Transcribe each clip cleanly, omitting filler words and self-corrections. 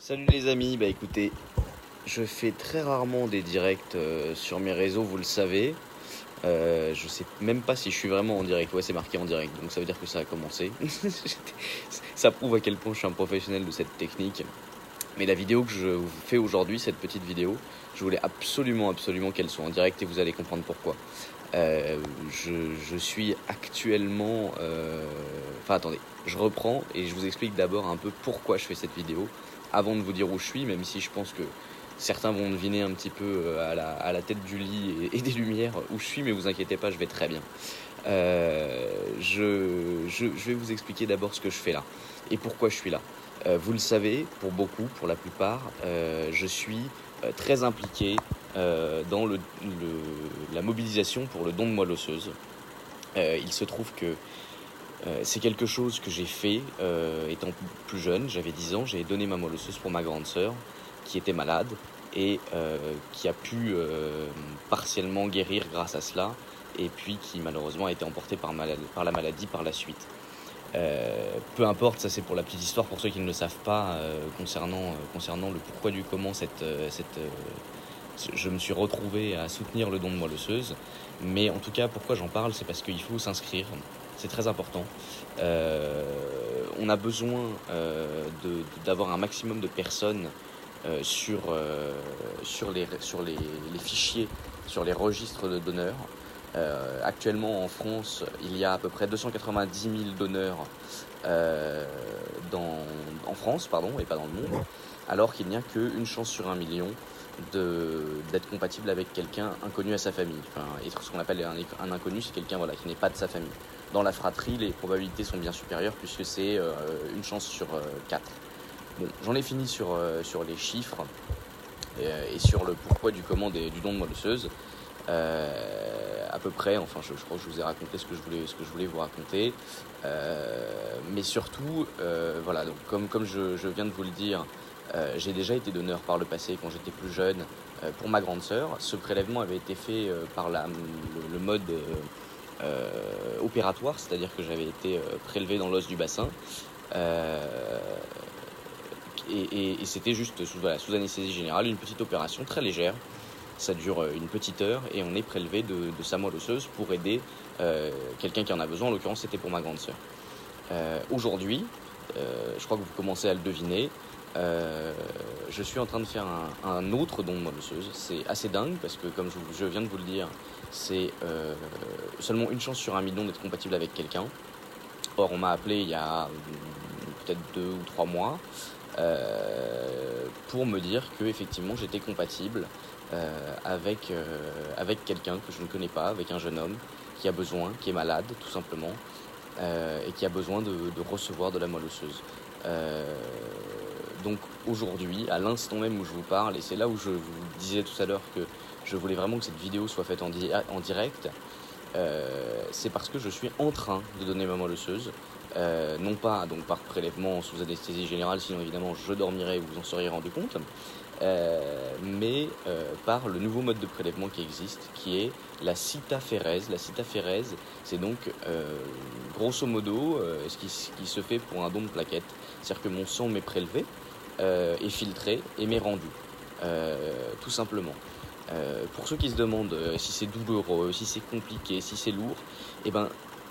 Salut les amis, bah écoutez, je fais très rarement des directs sur mes réseaux, vous le savez. Je sais même pas si je suis vraiment en direct. Ouais, c'est marqué en direct, donc ça veut dire que ça a commencé. Ça prouve à quel point je suis un professionnel de cette technique. Mais la vidéo que je vous fais aujourd'hui, cette petite vidéo, je voulais absolument qu'elle soit en direct et vous allez comprendre pourquoi. Je suis actuellement... Enfin attendez, je reprends et je vous explique d'abord un peu pourquoi je fais cette vidéo avant de vous dire où je suis, même si je pense que certains vont deviner un petit peu à la tête du lit et des lumières où je suis, mais vous inquiétez pas, je vais très bien. Je vais vous expliquer d'abord ce que je fais là et pourquoi je suis là. Vous le savez, pour beaucoup, pour la plupart, je suis très impliqué dans la mobilisation pour le don de moelle osseuse. Il se trouve que c'est quelque chose que j'ai fait étant plus jeune, j'avais 10 ans, j'ai donné ma moelle osseuse pour ma grande sœur qui était malade et qui a pu partiellement guérir grâce à cela et puis qui malheureusement a été emportée par la maladie par la suite. Peu importe, ça c'est pour la petite histoire, pour ceux qui ne le savent pas, concernant le pourquoi du comment je me suis retrouvé à soutenir le don de moelle osseuse. Mais en tout cas, pourquoi j'en parle, c'est parce qu'il faut s'inscrire, c'est très important. On a besoin d'avoir un maximum de personnes sur les fichiers, sur les registres de donneurs. Actuellement en France, il y a à peu près 290 000 donneurs en France, et pas dans le monde, alors qu'il n'y a qu'une chance sur 1 million d'être compatible avec quelqu'un inconnu à sa famille. Enfin, être ce qu'on appelle un inconnu, c'est quelqu'un qui n'est pas de sa famille. Dans la fratrie, les probabilités sont bien supérieures puisque c'est une chance sur 4. Bon, j'en ai fini sur les chiffres et sur le pourquoi du comment du don de moelle osseuse. À peu près, enfin je crois que je vous ai raconté ce que je voulais vous raconter. Mais surtout, voilà, donc comme je viens de vous le dire, j'ai déjà été donneur par le passé quand j'étais plus jeune pour ma grande sœur. Ce prélèvement avait été fait par le mode opératoire, c'est-à-dire que j'avais été prélevé dans l'os du bassin. Et c'était juste sous anesthésie générale, une petite opération très légère. Ça dure une petite heure et on est prélevé de sa moelle osseuse pour aider quelqu'un qui en a besoin. En l'occurrence, c'était pour ma grande sœur. Aujourd'hui, je crois que vous commencez à le deviner, je suis en train de faire un autre don de moelle osseuse. C'est assez dingue parce que, comme je viens de vous le dire, c'est seulement une chance sur 1 million d'être compatible avec quelqu'un. Or, on m'a appelé il y a peut-être 2 ou 3 mois pour me dire que effectivement j'étais compatible avec quelqu'un que je ne connais pas, avec un jeune homme qui a besoin, qui est malade tout simplement, et qui a besoin de recevoir de la moelle osseuse. Donc aujourd'hui, à l'instant même où je vous parle, et c'est là où je vous disais tout à l'heure que je voulais vraiment que cette vidéo soit faite en direct, c'est parce que je suis en train de donner ma moelle osseuse. Non pas donc par prélèvement sous anesthésie générale, sinon évidemment je dormirais, vous en seriez rendu compte, mais par le nouveau mode de prélèvement qui existe, qui est la citaphérèse. La citaphérèse, c'est donc grosso modo ce qui se fait pour un don de plaquettes. C'est-à-dire que mon sang m'est prélevé, est filtré et m'est rendu, tout simplement. Pour ceux qui se demandent si c'est douloureux, si c'est compliqué, si c'est lourd, eh ben,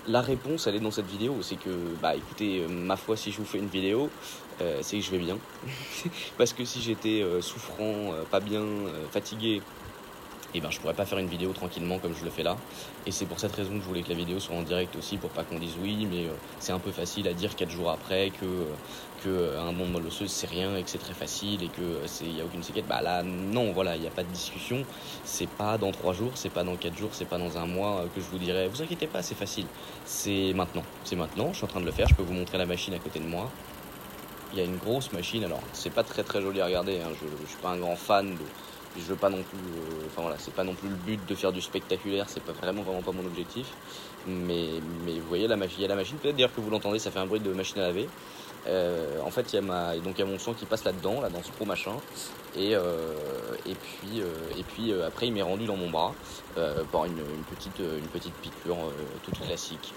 la réponse, elle est dans cette vidéo. C'est que, écoutez, ma foi, si je vous fais une vidéo, c'est que je vais bien. Parce que si j'étais souffrant, pas bien, fatigué, et je pourrais pas faire une vidéo tranquillement comme je le fais là. Et c'est pour cette raison que je voulais que la vidéo soit en direct aussi, pour pas qu'on dise oui, mais c'est un peu facile à dire 4 jours après que un don de moelle osseuse c'est rien et que c'est très facile et que y a aucune séquelle. Là non, voilà, il n'y a pas de discussion. C'est pas dans 3 jours, c'est pas dans 4 jours, c'est pas dans un mois que je vous dirai vous inquiétez pas, c'est facile. C'est maintenant, je suis en train de le faire. Je peux vous montrer la machine à côté de moi. Il y a une grosse machine, alors c'est pas très joli à regarder, hein. Je suis pas un grand fan je veux pas non plus, c'est pas non plus le but de faire du spectaculaire, c'est pas vraiment pas mon objectif. Mais vous voyez il y a la machine, peut-être d'ailleurs que vous l'entendez, ça fait un bruit de machine à laver. En fait, il y a mon sang qui passe là-dedans, dans ce gros machin, et puis après il m'est rendu dans mon bras par une petite piqûre toute classique.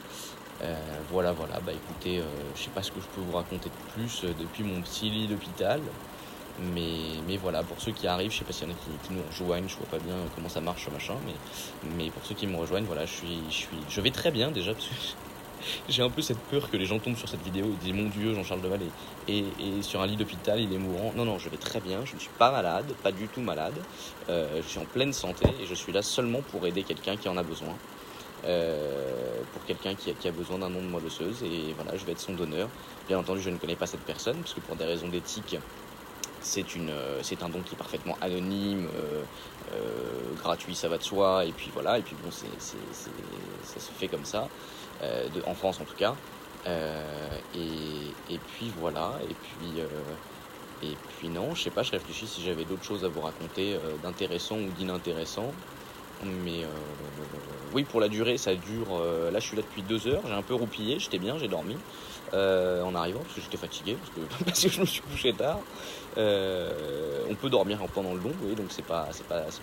Voilà, écoutez, je sais pas ce que je peux vous raconter de plus depuis mon petit lit d'hôpital. Mais voilà, pour ceux qui arrivent, je sais pas s'il y en a qui nous rejoignent, je vois pas bien comment ça marche machin, mais pour ceux qui me rejoignent, voilà, je vais très bien déjà, parce que j'ai un peu cette peur que les gens tombent sur cette vidéo et disent mon Dieu, Jean-Charles Deval est sur un lit d'hôpital, il est mourant. Non, non, je vais très bien, je ne suis pas malade, pas du tout malade. Je suis en pleine santé et je suis là seulement pour aider quelqu'un qui en a besoin. Pour quelqu'un qui a besoin d'un don de moelle osseuse, et voilà, je vais être son donneur. Bien entendu, je ne connais pas cette personne, parce que pour des raisons d'éthique, c'est un don qui est parfaitement anonyme, gratuit, ça va de soi, et puis voilà, et puis bon, ça se fait comme ça, en France en tout cas, et puis voilà, et puis non, je sais pas, je réfléchis si j'avais d'autres choses à vous raconter, d'intéressant ou d'inintéressant. Mais oui, pour la durée, ça dure. Là, je suis là depuis 2 heures. J'ai un peu roupillé, j'étais bien, j'ai dormi en arrivant parce que j'étais fatigué, parce que je me suis couché tard. On peut dormir pendant le long, oui, donc c'est pas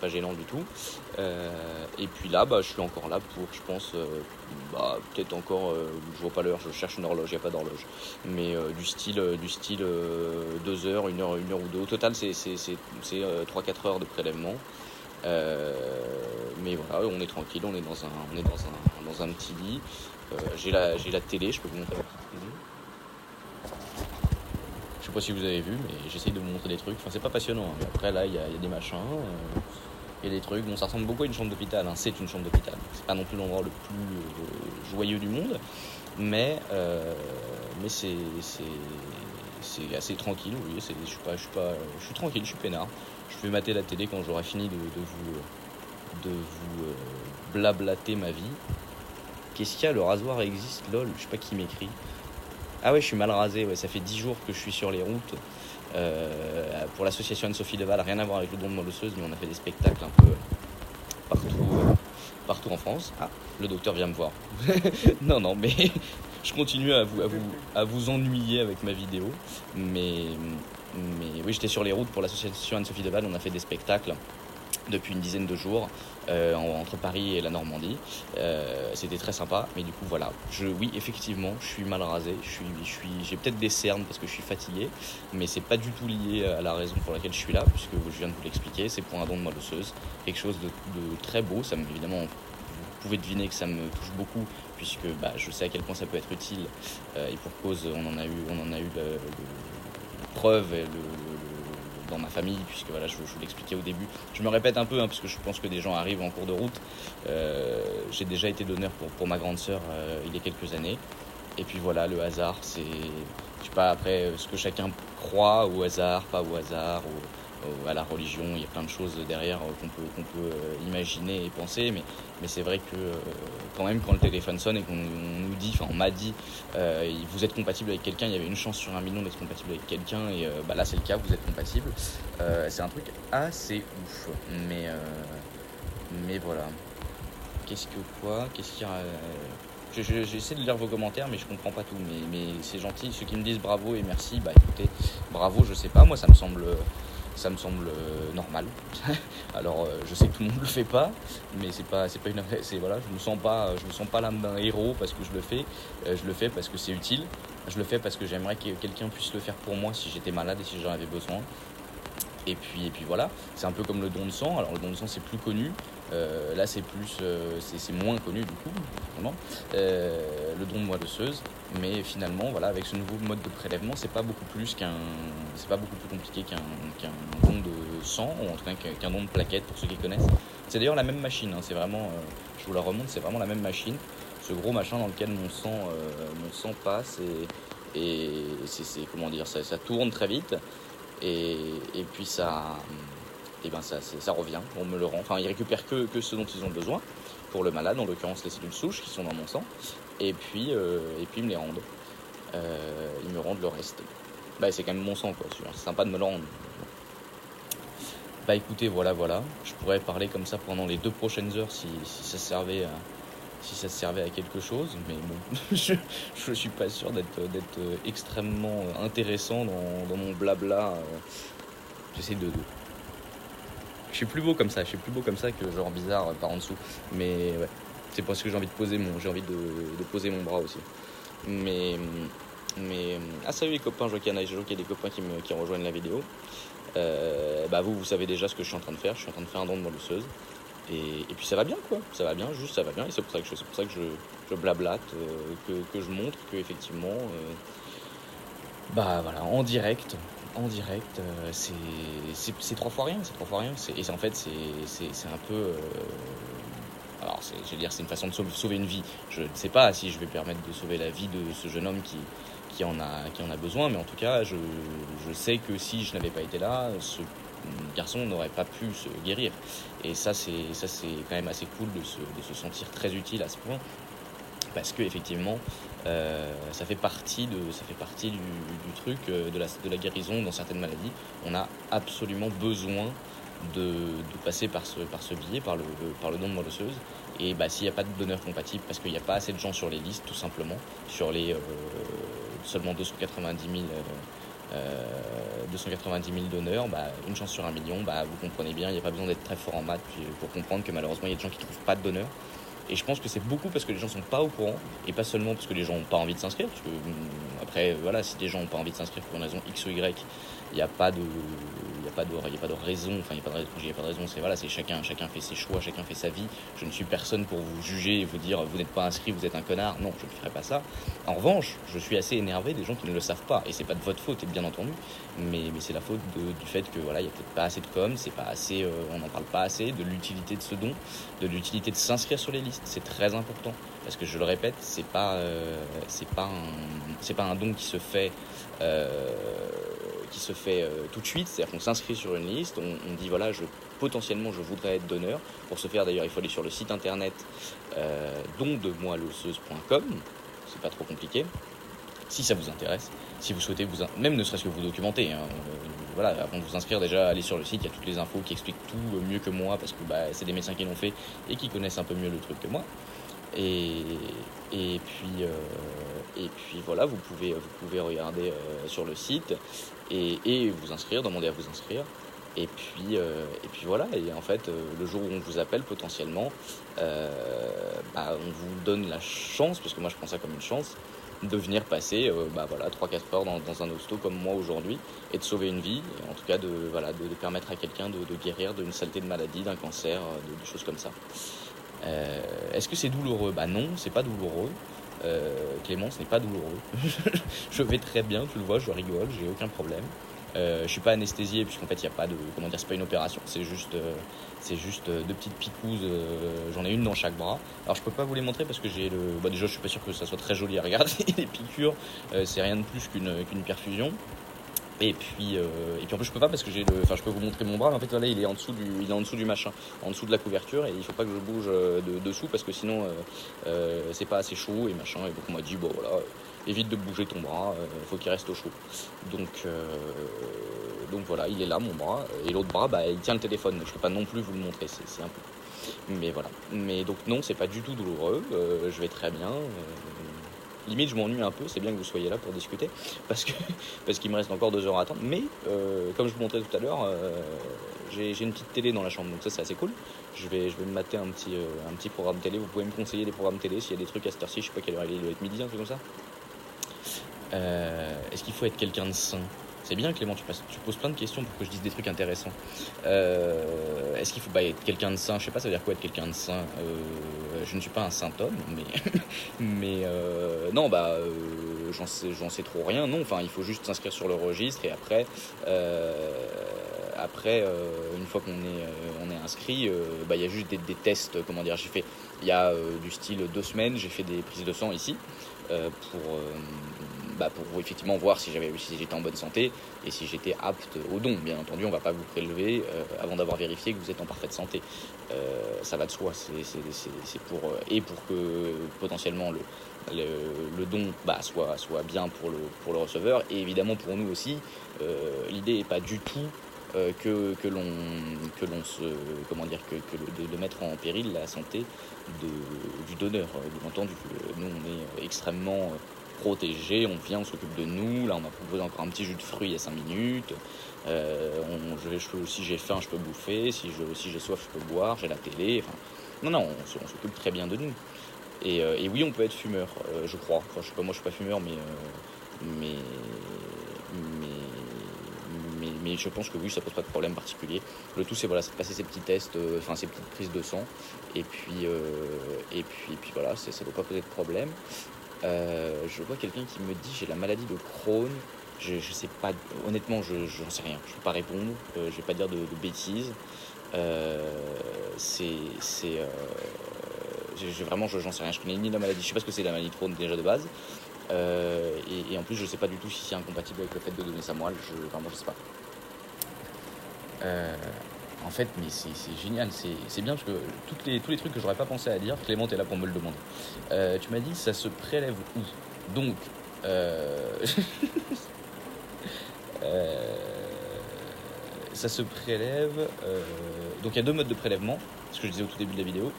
gênant du tout. Et puis là, je suis encore là pour, je pense, peut-être encore. Je vois pas l'heure, je cherche une horloge, il n'y a pas d'horloge. Mais du style 2 heures, 1 heure, 1 heure ou deux. Au total, c'est 3-4 heures de prélèvement. Mais voilà, on est tranquille, on est dans un petit lit. J'ai la télé, je peux vous montrer la petite télé. Je sais pas si vous avez vu, mais j'essaye de vous montrer des trucs. Enfin, c'est pas passionnant, hein. Mais après, là, il y a des machins, il y a des trucs. Bon, ça ressemble beaucoup à une chambre d'hôpital, hein. C'est une chambre d'hôpital. C'est pas non plus l'endroit le plus joyeux du monde, mais c'est assez tranquille. Oui, je suis tranquille, je suis peinard. Je vais mater la télé quand j'aurai fini de vous blablater ma vie. Qu'est-ce qu'il y a? Le rasoir existe, lol. Je sais pas qui m'écrit. Ah ouais, je suis mal rasé. Ouais, ça fait 10 jours que je suis sur les routes pour l'association Anne-Sophie Deval. Rien à voir avec le don de moelle osseuse, mais on a fait des spectacles un peu partout en France. Ah, le docteur vient me voir. Non, mais je continue à vous ennuyer avec ma vidéo. Mais oui, j'étais sur les routes pour l'association Anne-Sophie Deval. On a fait des spectacles depuis une dizaine de jours entre Paris et la Normandie. C'était très sympa, mais du coup voilà, oui, effectivement, je suis mal rasé, j'ai peut-être des cernes parce que je suis fatigué, mais c'est pas du tout lié à la raison pour laquelle je suis là, puisque je viens de vous l'expliquer, c'est pour un don de moelle osseuse, quelque chose de très beau. Évidemment, vous pouvez deviner que ça me touche beaucoup, puisque je sais à quel point ça peut être utile, et pour cause, on en a eu la preuve dans ma famille, puisque voilà, je vous l'expliquais au début. Je me répète un peu, parce que je pense que des gens arrivent en cours de route. J'ai déjà été donneur pour ma grande sœur il y a quelques années. Et puis voilà, le hasard, c'est, je sais pas, après, ce que chacun croit au hasard, pas au hasard, à la religion, il y a plein de choses derrière qu'on peut imaginer et penser, mais c'est vrai que quand même, quand le téléphone sonne et qu'on nous dit, enfin on m'a dit, vous êtes compatible avec quelqu'un, il y avait une chance sur 1 million d'être compatible avec quelqu'un, et là c'est le cas, vous êtes compatible. C'est un truc assez ouf, mais voilà. Qu'est-ce qu'il y a j'essaie de lire vos commentaires, mais je comprends pas tout, mais c'est gentil. Ceux qui me disent bravo et merci, écoutez, bravo, je sais pas, moi ça me semble normal. Alors je sais que tout le monde le fait pas, mais c'est voilà, je me sens pas l'âme d'un héros parce que je le fais parce que c'est utile, je le fais parce que j'aimerais que quelqu'un puisse le faire pour moi si j'étais malade et si j'en avais besoin. Et puis voilà, c'est un peu comme le don de sang. Alors le don de sang c'est plus connu, là c'est moins connu du coup, vraiment. Le don de moelle osseuse, mais finalement voilà, avec ce nouveau mode de prélèvement, c'est pas beaucoup plus compliqué qu'un don de sang, ou en tout cas qu'un don de plaquettes pour ceux qui connaissent. C'est d'ailleurs la même machine, hein, c'est vraiment, je vous la remonte, c'est vraiment la même machine, ce gros machin dans lequel mon sang passe, et c'est comment dire, ça tourne très vite. Et puis ça revient, on me le rend. Enfin, ils récupèrent que ce dont ils ont besoin pour le malade, en l'occurrence les cellules souches qui sont dans mon sang. Et puis ils me les rendent. Ils me rendent le reste. C'est quand même mon sang, quoi. C'est sympa de me le rendre. Écoutez, voilà. Je pourrais parler comme ça pendant les 2 prochaines heures si ça servait à quelque chose, mais bon, je suis pas sûr d'être extrêmement intéressant dans mon blabla. J'essaie de... Je suis plus beau comme ça que genre bizarre par en dessous, mais ouais, c'est parce que j'ai envie de poser mon bras aussi. Mais salut les copains, je vois qu'il y a des copains qui rejoignent la vidéo. Vous savez déjà ce que je suis en train de faire. Je suis en train de faire un don de moelle osseuse. Et puis ça va bien, quoi. Ça va bien, juste ça va bien. Et c'est pour ça que je blablate, que je montre que effectivement, en direct, c'est 3 fois rien. C'est 3 fois rien. En fait, c'est un peu. Je vais dire, c'est une façon de sauver une vie. Je ne sais pas si je vais permettre de sauver la vie de ce jeune homme qui en a besoin, mais en tout cas, je sais que si je n'avais pas été là, ce garçon n'aurait pas pu se guérir. Et ça, c'est quand même assez cool de se sentir très utile à ce point, parce que effectivement, ça fait partie du truc de la guérison dans certaines maladies. On a absolument besoin de passer par ce biais, par le don de moelle osseuse. Et s'il n'y a pas de donneur compatible, parce qu'il n'y a pas assez de gens sur les listes, tout simplement, sur les seulement 290 000 donneurs, une chance sur 1 million, vous comprenez bien, il n'y a pas besoin d'être très fort en maths pour comprendre que malheureusement il y a des gens qui ne trouvent pas de donneurs. Et je pense que c'est beaucoup parce que les gens sont pas au courant, et pas seulement parce que les gens n'ont pas envie de s'inscrire, parce que après, voilà, si les gens n'ont pas envie de s'inscrire pour une raison X ou Y, il n'y a pas de raison, c'est chacun fait ses choix, chacun fait sa vie. Je ne suis personne pour vous juger et vous dire vous n'êtes pas inscrit, vous êtes un connard. Non, je ne ferai pas ça. En revanche, je suis assez énervé des gens qui ne le savent pas, et c'est pas de votre faute, bien entendu, mais c'est la faute du fait que voilà, il y a peut-être pas assez de com, c'est pas assez, on n'en parle pas assez de l'utilité de ce don, de l'utilité de s'inscrire sur les listes. C'est très important, parce que je le répète, c'est pas un don qui se fait tout de suite. C'est-à-dire qu'on s'inscrit sur une liste, on dit voilà, potentiellement je voudrais être donneur. Pour ce faire, d'ailleurs, il faut aller sur le site internet dondemoelleosseuse.com. C'est pas trop compliqué. Si ça vous intéresse, si vous souhaitez même ne serait-ce que vous documenter, avant de vous inscrire, déjà allez sur le site, il y a toutes les infos qui expliquent tout mieux que moi, parce que c'est des médecins qui l'ont fait et qui connaissent un peu mieux le truc que moi. Et puis voilà, vous pouvez regarder sur le site et vous inscrire, demander à vous inscrire. Et puis voilà, et en fait, le jour où on vous appelle potentiellement, on vous donne la chance, parce que moi je prends ça comme une chance, de venir passer 3-4 heures dans un hosto comme moi aujourd'hui, et de sauver une vie, et en tout cas de permettre à quelqu'un de guérir d'une saleté de maladie, d'un cancer, de choses comme ça. Est-ce que c'est douloureux ? Non, c'est pas douloureux. Clément, ce n'est pas douloureux. Je vais très bien, tu le vois, je rigole, j'ai aucun problème. Je suis pas anesthésié, puisqu'en fait il y a pas de, c'est pas une opération, c'est juste 2 petites picouzes, j'en ai une dans chaque bras. Alors je peux pas vous les montrer parce que j'ai déjà je suis pas sûr que ça soit très joli à regarder. Les piqûres, c'est rien de plus qu'une perfusion. Et puis en plus je peux pas parce que je peux vous montrer mon bras, mais en fait voilà, il est en dessous du machin, en dessous de la couverture, et il faut pas que je bouge dessous, parce que sinon c'est pas assez chaud et machin. Et donc on m'a dit évite de bouger ton bras, faut qu'il reste au chaud. Donc voilà, il est là mon bras, et l'autre bras il tient le téléphone, donc je peux pas non plus vous le montrer, c'est un peu. Mais voilà. Mais donc non, c'est pas du tout douloureux, je vais très bien. Limite je m'ennuie un peu, c'est bien que vous soyez là pour discuter, parce qu'il me reste encore 2 heures à attendre, mais comme je vous montrais tout à l'heure, j'ai une petite télé dans la chambre, donc ça c'est assez cool. Je vais me mater un petit programme télé. Vous pouvez me conseiller des programmes télé s'il y a des trucs à cette heure-ci, je sais pas quelle heure il doit être midi, un truc comme ça. Est-ce qu'il faut être quelqu'un de sain ? C'est bien Clément, tu poses plein de questions pour que je dise des trucs intéressants. Est-ce qu'il faut être quelqu'un de sain ? Je sais pas, ça veut dire quoi être quelqu'un de sain ? Je ne suis pas un saint homme, mais non, j'en sais trop rien. Non, enfin, il faut juste s'inscrire sur le registre, et après, une fois qu'on est inscrit, il y a juste des tests. Il y a du style 2 semaines, j'ai fait des prises de sang ici pour effectivement voir si j'étais en bonne santé et si j'étais apte au don. Bien entendu, on ne va pas vous prélever avant d'avoir vérifié que vous êtes en parfaite santé. Ça va de soi. C'est pour que potentiellement le don soit bien pour le receveur, et évidemment pour nous aussi. L'idée n'est pas du tout de mettre en péril la santé du donneur, bien entendu. Nous, on est extrêmement protégés, on vient, on s'occupe de nous. Là, on m'a proposé encore un petit jus de fruits il y a 5 minutes. Si j'ai faim, je peux bouffer. Si j'ai soif, je peux boire. J'ai la télé. Non, on s'occupe très bien de nous. Et oui, on peut être fumeur, je crois. Enfin, je sais pas, moi, je suis pas fumeur, mais mais je pense que oui, ça pose pas de problème particulier. Le tout, c'est de passer ces petits tests, ces petites prises de sang, et puis voilà, ça ne doit pas poser de problème. Je vois quelqu'un qui me dit j'ai la maladie de Crohn. Je sais pas, honnêtement, j'en sais rien. Je peux pas répondre, je vais pas dire de bêtises. Vraiment, j'en sais rien. Je connais ni la maladie, je sais pas ce que c'est la maladie de Crohn déjà de base. Et en plus, je sais pas du tout si c'est incompatible avec le fait de donner sa moelle. Vraiment, je sais pas. En fait, mais c'est génial, c'est bien parce que tous les trucs que j'aurais pas pensé à dire, Clément est là pour me le demander. Tu m'as dit ça se prélève où? Donc, ça se prélève. Donc il y a deux modes de prélèvement, ce que je disais au tout début de la vidéo.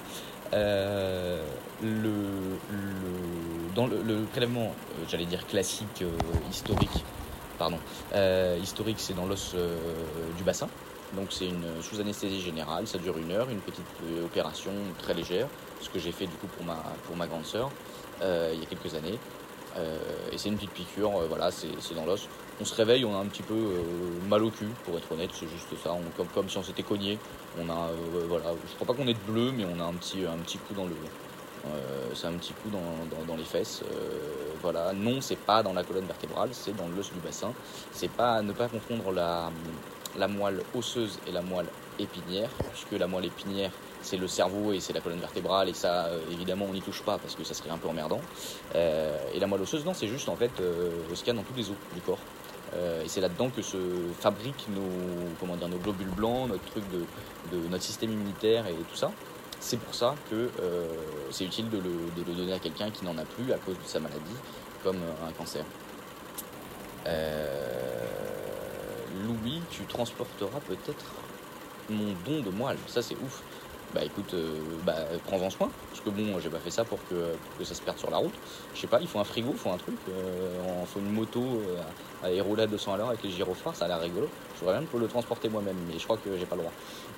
Dans le prélèvement, j'allais dire classique, historique, pardon. Historique, c'est dans l'os du bassin. Donc c'est une sous anesthésie générale, ça dure 1 heure, une petite opération très légère, ce que j'ai fait du coup pour ma grande sœur il y a quelques années. Et c'est une petite piqûre, voilà, c'est dans l'os. On se réveille, on a un petit peu mal au cul, pour être honnête, c'est juste ça, comme si on s'était cogné. On a, voilà, je crois pas qu'on est de bleu, mais on a un petit coup dans le... c'est un petit coup dans les fesses. Voilà, non, c'est pas dans la colonne vertébrale, c'est dans l'os du bassin. C'est pas, ne pas confondre la moelle osseuse et la moelle épinière, puisque la moelle épinière, c'est le cerveau et c'est la colonne vertébrale, et ça, évidemment, on n'y touche pas parce que ça serait un peu emmerdant. Et la moelle osseuse, non, c'est juste en fait le scan dans tous les os du corps. Et c'est là-dedans que se fabriquent nos globules blancs, notre truc de notre système immunitaire et tout ça. C'est pour ça que c'est utile de le donner à quelqu'un qui n'en a plus à cause de sa maladie, comme un cancer. Louis, tu transporteras peut-être mon don de moelle. Ça, c'est ouf. Bah écoute, prends-en soin. Parce que bon, j'ai pas fait ça pour que ça se perde sur la route. Je sais pas, il faut un frigo, il faut un truc. Il faut une moto à rouler à 200 à l'heure avec les gyrophares, ça a l'air rigolo. Je voudrais même le transporter moi-même, mais je crois que j'ai pas le droit.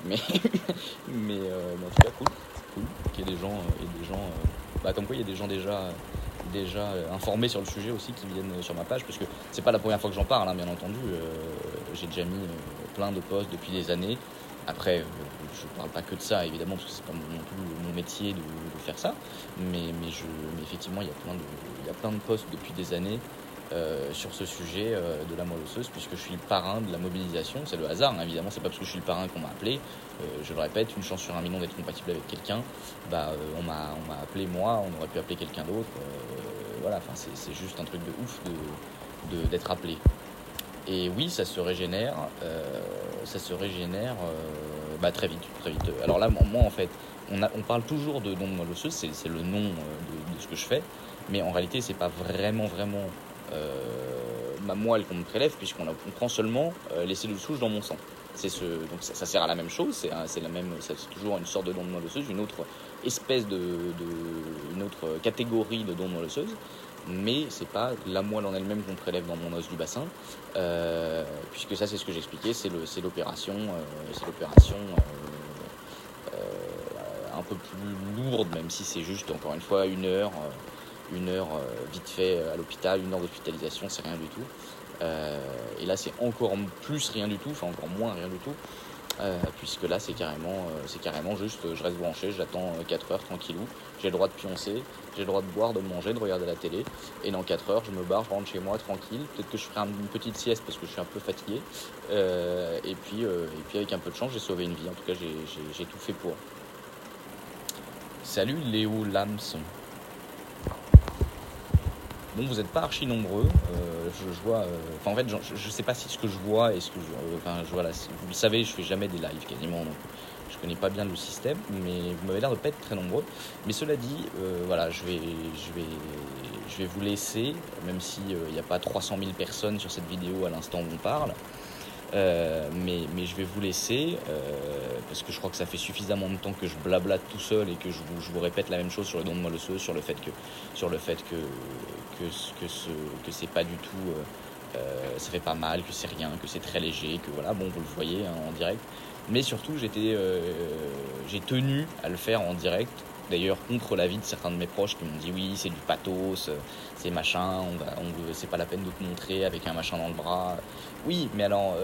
Mais en tout cas, cool. Qu'il y ait des gens, comme quoi il y a des gens déjà informés sur le sujet aussi qui viennent sur ma page, parce que c'est pas la première fois que j'en parle, hein, bien entendu. J'ai déjà mis plein de posts depuis des années. Après, je parle pas que de ça, évidemment, parce que c'est pas non plus mon métier de faire ça, mais effectivement, il y a plein de posts depuis des années sur ce sujet de la moelle osseuse, puisque je suis le parrain de la mobilisation. C'est le hasard, hein, évidemment, c'est pas parce que je suis le parrain qu'on m'a appelé. Je le répète, une chance sur 1 million d'être compatible avec quelqu'un. On m'a appelé moi, on aurait pu appeler quelqu'un d'autre. Voilà, enfin, c'est juste un truc de ouf d'être appelé. Et oui, ça se régénère très vite. Alors là, moi, en fait, on parle toujours de don de moelle osseuse, c'est le nom de ce que je fais, mais en réalité, c'est pas vraiment ma moelle qu'on me prélève, puisqu'on prend seulement les cellules souches dans mon sang. Donc ça sert à la même chose, c'est toujours une sorte de don de moelle osseuse, une autre espèce une autre catégorie de don de moelle osseuse. Mais c'est pas la moelle en elle-même qu'on prélève dans mon os du bassin, puisque ça, c'est ce que j'expliquais, c'est l'opération un peu plus lourde, même si c'est juste, encore une fois, 1 heure vite fait à l'hôpital, 1 heure d'hospitalisation, c'est rien du tout. Et là, c'est encore plus rien du tout, enfin encore moins rien du tout. Puisque là c'est carrément juste je reste branché, j'attends 4 heures tranquillou, j'ai le droit de pioncer, j'ai le droit de boire, de manger, de regarder la télé, et dans 4 heures je me barre, je rentre chez moi tranquille, peut-être que je ferai une petite sieste parce que je suis un peu fatigué, et puis avec un peu de chance j'ai sauvé une vie, en tout cas j'ai tout fait pour. Salut Léo Lamson. Bon, vous n'êtes pas archi nombreux, je vois, en fait, je sais pas si ce que je vois et ce que voilà, vous le savez, je fais jamais des lives quasiment, donc je connais pas bien le système, mais vous m'avez l'air de pas être très nombreux. Mais cela dit, voilà, je vais vous laisser, même si il n'y a pas 300 000 personnes sur cette vidéo à l'instant où on parle. Mais je vais vous laisser parce que je crois que ça fait suffisamment de temps que je blablate tout seul et que je vous répète la même chose sur le don de moelle osseuse, sur le fait que c'est pas du tout ça fait pas mal, que c'est rien, que c'est très léger, que voilà, bon, vous le voyez hein, en direct, mais surtout j'ai tenu à le faire en direct D'ailleurs, contre l'avis de certains de mes proches qui m'ont dit oui, c'est du pathos, c'est machin, c'est pas la peine de te montrer avec un machin dans le bras. Oui, mais alors,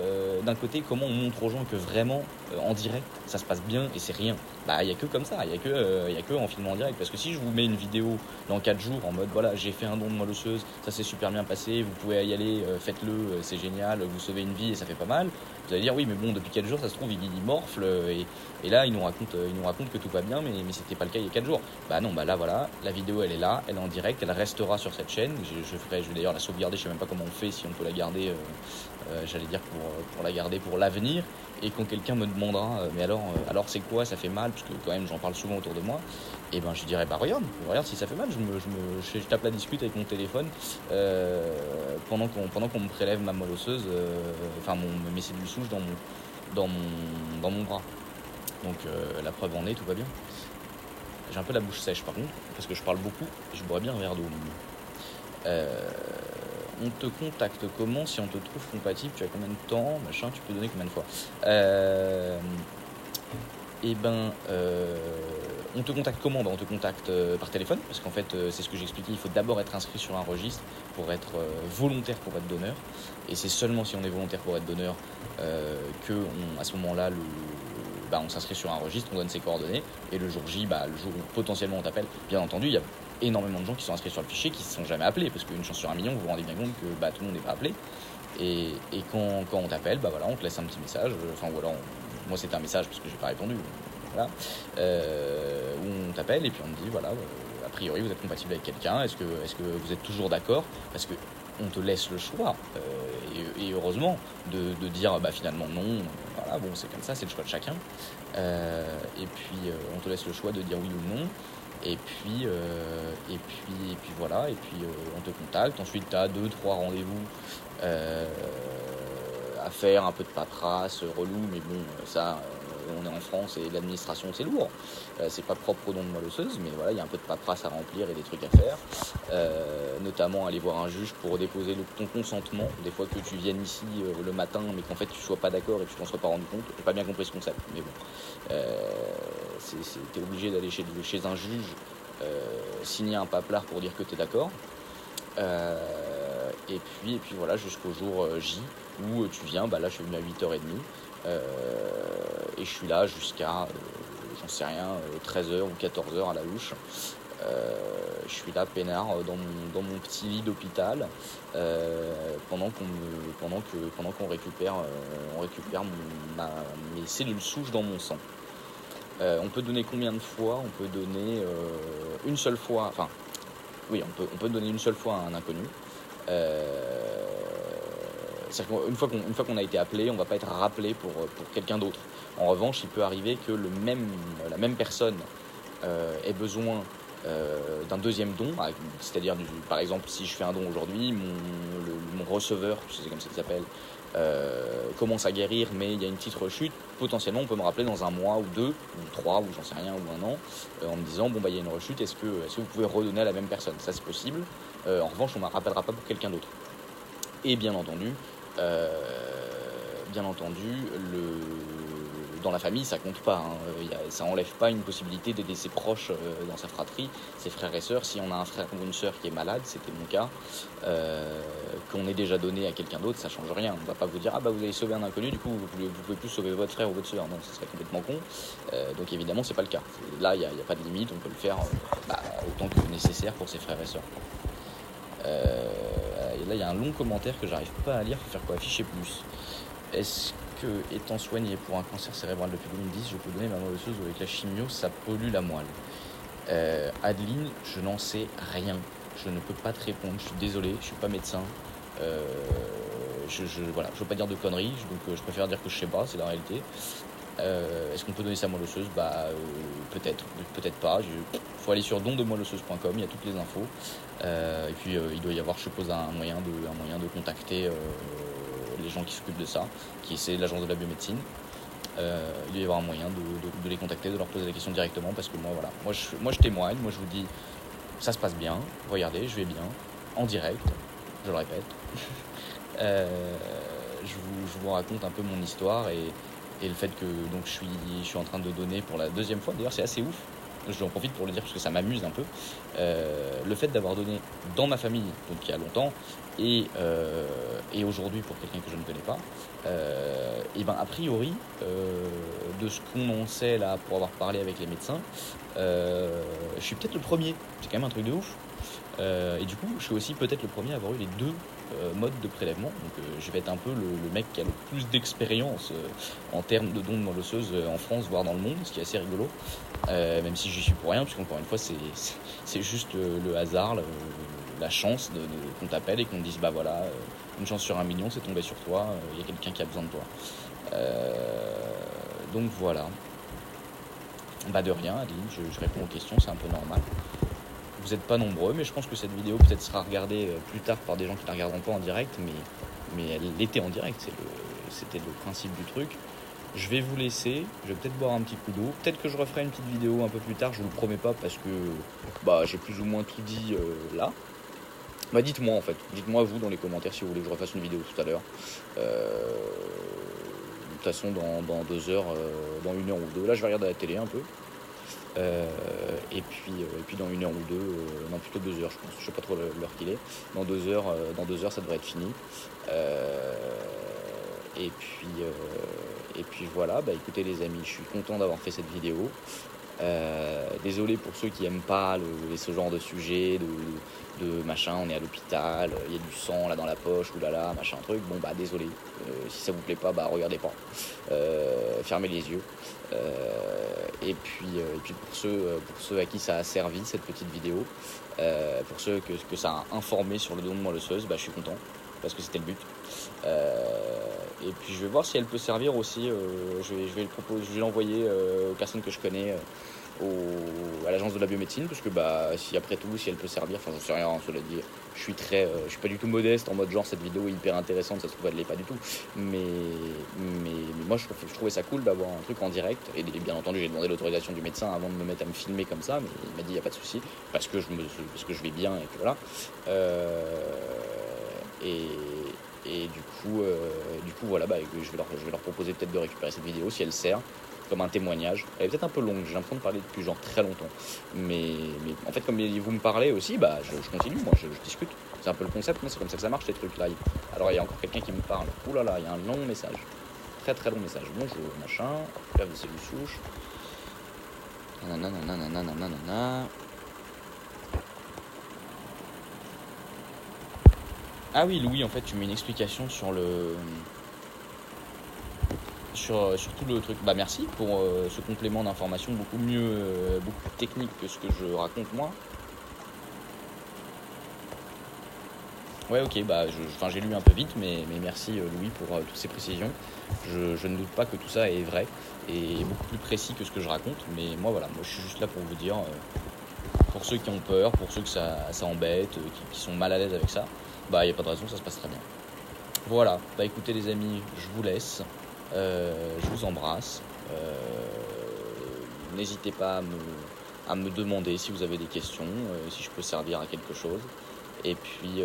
d'un côté, comment on montre aux gens que vraiment, en direct, ça se passe bien et c'est rien? Bah, il y a que comme ça, il y a que en filmant en direct. Parce que si je vous mets une vidéo dans 4 jours en mode voilà, j'ai fait un don de moelle osseuse, ça s'est super bien passé, vous pouvez y aller, faites-le, c'est génial, vous sauvez une vie et ça fait pas mal. Vous allez dire oui, mais bon, depuis 4 jours, ça se trouve, il morfle et là, il nous raconte que tout va bien, mais c'était pas le cas il y a 4 jours. Bah non, bah là voilà, la vidéo elle est là, elle est en direct, elle restera sur cette chaîne. Je vais d'ailleurs la sauvegarder, je sais même pas comment on fait, si on peut la garder, j'allais dire pour la garder pour l'avenir. Et quand quelqu'un me demandera, mais alors c'est quoi, ça fait mal, parce que quand même j'en parle souvent autour de moi, et ben je dirais bah regarde si ça fait mal, je tape la discute avec mon téléphone pendant qu'on me prélève ma moelle osseuse, mes cellules souches dans mon bras. Donc la preuve en est, tout va bien. J'ai un peu la bouche sèche par contre, parce que je parle beaucoup et je boirais bien un verre d'eau. On te contacte comment si on te trouve compatible? Tu as combien de temps? Machin, tu peux donner combien de fois? On te contacte comment? On te contacte par téléphone, parce qu'en fait, c'est ce que j'expliquais, il faut d'abord être inscrit sur un registre pour être volontaire pour être donneur. Et c'est seulement si on est volontaire pour être donneur à ce moment-là, on s'inscrit sur un registre, on donne ses coordonnées, et le jour J, le jour où potentiellement on t'appelle, bien entendu, il y a énormément de gens qui sont inscrits sur le fichier qui ne se sont jamais appelés, parce qu'une chance sur 1 million, vous vous rendez bien compte que tout le monde n'est pas appelé. Et quand on t'appelle, on te laisse un petit message, ou alors, moi c'était un message parce que j'ai pas répondu, voilà, où on t'appelle et puis on te dit, voilà, a priori vous êtes compatible avec quelqu'un, est-ce que vous êtes toujours d'accord? Parce que on te laisse le choix, et heureusement, de dire finalement non, voilà, bon c'est comme ça, c'est le choix de chacun, et puis on te laisse le choix de dire oui ou non, et puis voilà, et puis on te contacte, ensuite tu as 2-3 rendez-vous à faire, un peu de paperasse, relou, mais bon, ça, on est en France et l'administration c'est lourd, c'est pas propre aux dons de moelle osseuse, mais voilà, il y a un peu de paperasse à remplir et des trucs à faire, notamment aller voir un juge pour déposer ton consentement, des fois que tu viennes ici le matin, mais qu'en fait tu sois pas d'accord et que tu t'en sois pas rendu compte. J'ai pas bien compris ce concept, mais bon, t'es obligé d'aller chez un juge, signer un paplard pour dire que t'es d'accord, et puis voilà, jusqu'au jour J où tu viens. Là je suis venu à 8h30, et je suis là jusqu'à j'en sais rien, 13h ou 14h à la louche. Je suis là peinard dans mon petit lit d'hôpital, pendant qu'on récupère mes cellules souches dans mon sang. On peut donner combien de fois? On peut donner une seule fois, on peut donner une seule fois à un inconnu. C'est-à-dire qu'une fois qu'on a été appelé, on ne va pas être rappelé pour quelqu'un d'autre. En revanche, il peut arriver que la même personne ait besoin d'un deuxième don, c'est-à-dire par exemple si je fais un don aujourd'hui, mon receveur, c'est comme ça qu'il s'appelle, commence à guérir mais il y a une petite rechute, potentiellement on peut me rappeler dans 1 mois ou 2 ou 3 ou j'en sais rien, ou 1 an, en me disant il y a une rechute, est-ce que vous pouvez redonner à la même personne? Ça c'est possible. En revanche on ne me rappellera pas pour quelqu'un d'autre. Et bien entendu, dans la famille, ça compte pas, ça enlève pas une possibilité d'aider ses proches dans sa fratrie, ses frères et sœurs. Si on a un frère ou une sœur qui est malade, c'était mon cas, qu'on ait déjà donné à quelqu'un d'autre, ça change rien. On va pas vous dire vous avez sauvé un inconnu, du coup vous pouvez plus sauver votre frère ou votre sœur. Non, ça serait complètement con. Donc évidemment c'est pas le cas. Là il y a pas de limite, on peut le faire autant que nécessaire pour ses frères et sœurs. Et là il y a un long commentaire que j'arrive pas à lire, faut faire quoi? Afficher plus. Est-ce que, étant soigné pour un cancer cérébral depuis 2010, je peux donner ma moelle osseuse ou avec la chimio, ça pollue la moelle? Adeline, je n'en sais rien. Je ne peux pas te répondre. Je suis désolé, je suis pas médecin. Je veux pas dire de conneries, donc je préfère dire que je sais pas, c'est la réalité. Est-ce qu'on peut donner sa moelle osseuse? Peut-être, peut-être pas. Faut aller sur dondemoelleosseuse.com, il y a toutes les infos. Et puis il doit y avoir, je suppose, un moyen de contacter les gens qui s'occupent de ça, c'est l'agence de la biomédecine. Il doit y avoir un moyen de les contacter, de leur poser la question directement, parce que moi je témoigne, moi je vous dis ça se passe bien, regardez, je vais bien, en direct, je le répète. Je vous raconte un peu mon histoire et le fait que donc je suis en train de donner pour la 2e fois. D'ailleurs c'est assez ouf, j'en profite pour le dire parce que ça m'amuse un peu, le fait d'avoir donné dans ma famille, donc il y a longtemps, et aujourd'hui pour quelqu'un que je ne connais pas, et ben a priori, de ce qu'on en sait là pour avoir parlé avec les médecins, je suis peut-être le premier, c'est quand même un truc de ouf. Et du coup, je suis aussi peut-être le premier à avoir eu les deux modes de prélèvement. Donc, je vais être un peu le mec qui a le plus d'expérience en termes de dons de moelle osseuse en France, voire dans le monde, ce qui est assez rigolo. Même si j'y suis pour rien, parce qu'encore une fois, c'est juste le hasard, la chance qu'on t'appelle et qu'on te dise bah voilà, une chance sur 1 million, c'est tombé sur toi, il y a quelqu'un qui a besoin de toi. Donc voilà. Bah de rien, Adeline, je réponds aux questions, c'est un peu normal. Vous n'êtes pas nombreux, mais je pense que cette vidéo peut-être sera regardée plus tard par des gens qui ne la regarderont pas en direct, mais elle était en direct, c'était le principe du truc. Je vais vous laisser, je vais peut-être boire un petit coup d'eau, peut-être que je referai une petite vidéo un peu plus tard, je vous le promets pas parce que bah, j'ai plus ou moins tout dit là. Bah dites-moi en fait, dites-moi vous dans les commentaires si vous voulez que je refasse une vidéo tout à l'heure. De toute façon dans 2 heures, dans 1 heure ou 2, là je vais regarder la télé un peu. Et puis dans 1 heure ou 2, non plutôt 2 heures je pense, je sais pas trop l'heure qu'il est. Dans 2 heures, ça devrait être fini. Et puis voilà, bah écoutez les amis, je suis content d'avoir fait cette vidéo. Désolé pour ceux qui aiment pas ce genre de sujet, de machin, on est à l'hôpital, il y a du sang là dans la poche, oulala, machin truc. Bon bah désolé, si ça vous plaît pas, bah regardez pas, fermez les yeux. Et puis pour ceux à qui ça a servi cette petite vidéo, pour ceux que ça a informé sur le don de moelle osseuse, bah je suis content parce que c'était le but. Et puis je vais voir si elle peut servir aussi. Je vais l'envoyer aux personnes que je connais, à l'agence de la biomédecine, parce que bah si après tout, si elle peut servir, enfin j'en sais rien, cela dit, je suis pas du tout modeste en mode genre cette vidéo est hyper intéressante, ça se trouve elle l'est pas du tout, mais moi je trouvais ça cool d'avoir un truc en direct, et bien entendu j'ai demandé l'autorisation du médecin avant de me mettre à me filmer comme ça, mais il m'a dit y a pas de souci parce que je vais bien et que voilà. Et du coup voilà, bah, je vais leur proposer peut-être de récupérer cette vidéo si elle sert comme un témoignage. Elle est peut-être un peu longue, j'ai l'impression de parler depuis genre très longtemps. Mais en fait, comme vous me parlez aussi, bah, je continue, moi je discute. C'est un peu le concept, mais c'est comme ça que ça marche les trucs live. Alors il y a encore quelqu'un qui me parle. Ouh là là, il y a un long message. Très très long message. Bonjour, machin. Là, c'est du souche. Nanana. Ah oui, Louis, en fait, tu mets une explication sur tout le truc. Bah merci pour ce complément d'information beaucoup plus technique que ce que je raconte moi. Ouais, ok, bah j'ai lu un peu vite, mais merci Louis pour toutes ces précisions. Je ne doute pas que tout ça est vrai et beaucoup plus précis que ce que je raconte, mais moi je suis juste là pour vous dire, pour ceux qui ont peur, pour ceux que ça embête, qui sont mal à l'aise avec ça, bah il n'y a pas de raison, ça se passe très bien. Voilà, bah écoutez les amis, je vous laisse, je vous embrasse, n'hésitez pas à me demander si vous avez des questions, si je peux servir à quelque chose, et puis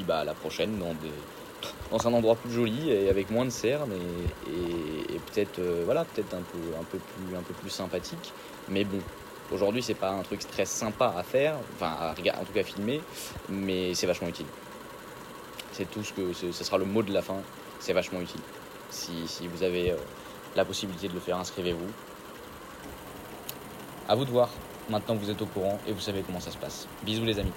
bah à la prochaine dans un endroit plus joli et avec moins de cernes et peut-être peut-être un peu plus sympathique, mais bon. Aujourd'hui, c'est pas un truc très sympa à faire, enfin, en tout cas à filmer, mais c'est vachement utile. C'est tout ce sera le mot de la fin, c'est vachement utile. Si vous avez la possibilité de le faire, inscrivez-vous. À vous de voir. Maintenant, vous êtes au courant et vous savez comment ça se passe. Bisous les amis.